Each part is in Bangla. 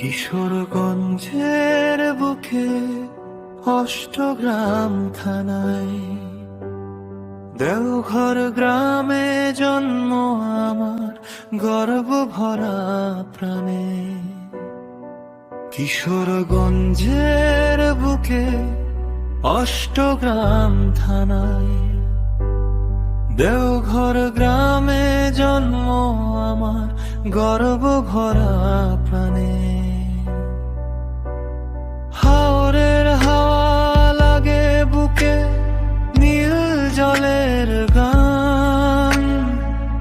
কিশোরগঞ্জের বুকে অষ্টগ্রাম থানায় দেওঘর গ্রামে জন্ম আমার গর্ব ভরা প্রাণে। কিশোরগঞ্জের বুকে অষ্টগ্রাম থানায় দেওঘর গ্রামে জন্ম আমার গর্ব ভরা প্রাণে। হাওরের হাওয়া লাগে বুকে নীল জলের গান,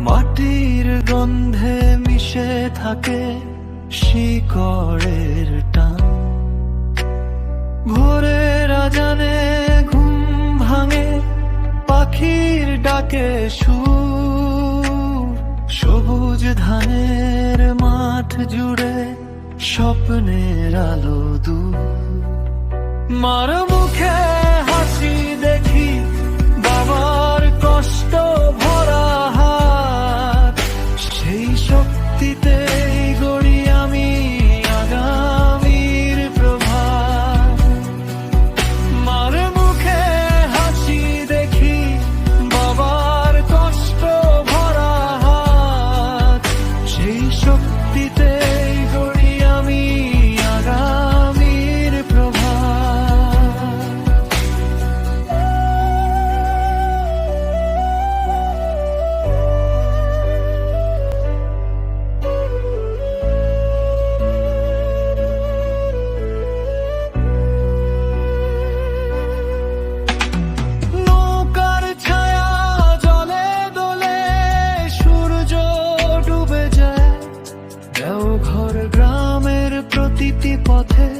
মাটির গন্ধে মিশে থাকে শিকড়ের টান। ভোরের আজানে ঘুম ভাঙে পাখির ডাকে সুর, সবুজ ধানের মাঠ জুড়ে স্বপ্নের আলো দূর। মার মুখে হাসি দেখি বাবার কষ্ট ভরা হাত, সেই শক্তিতেই গড়ি আমি আগামীর প্রভাত। মার মুখে হাসি দেখি বাবার কষ্ট ভরা হাত, সেই শক্তিতেই গড়ি আমি আগামীর প্রভাত। নৌকার ছায়া জলে দোলে সূর্য ডুবে যায়, দেওঘর গ্রামের প্রতিটি পথে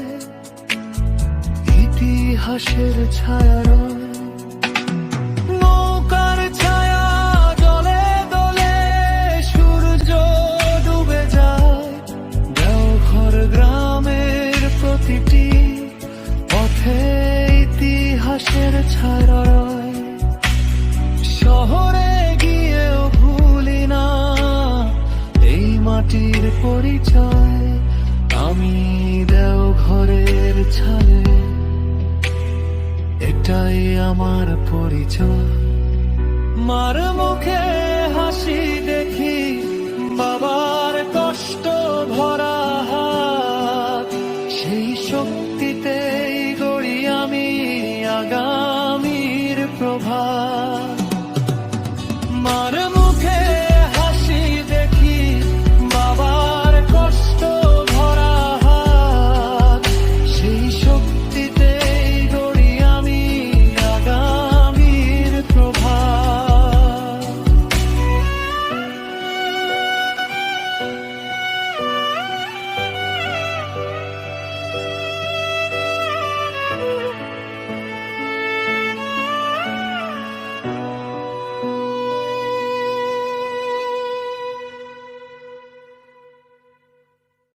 ইতিহাসের ছায়া রয়। নৌকার ছায়া জলে দোলে সূর্য ডুবে যায়, দেওঘর গ্রামের প্রতিটি পথে ইতিহাসের ছায়া রয়। শহরে গিয়েও ভুলি না এই মাটির পরিচয়, আমি দেওঘরের ছালে, এটাই আমার পরিচয়। মার মুখে হাসি দেখি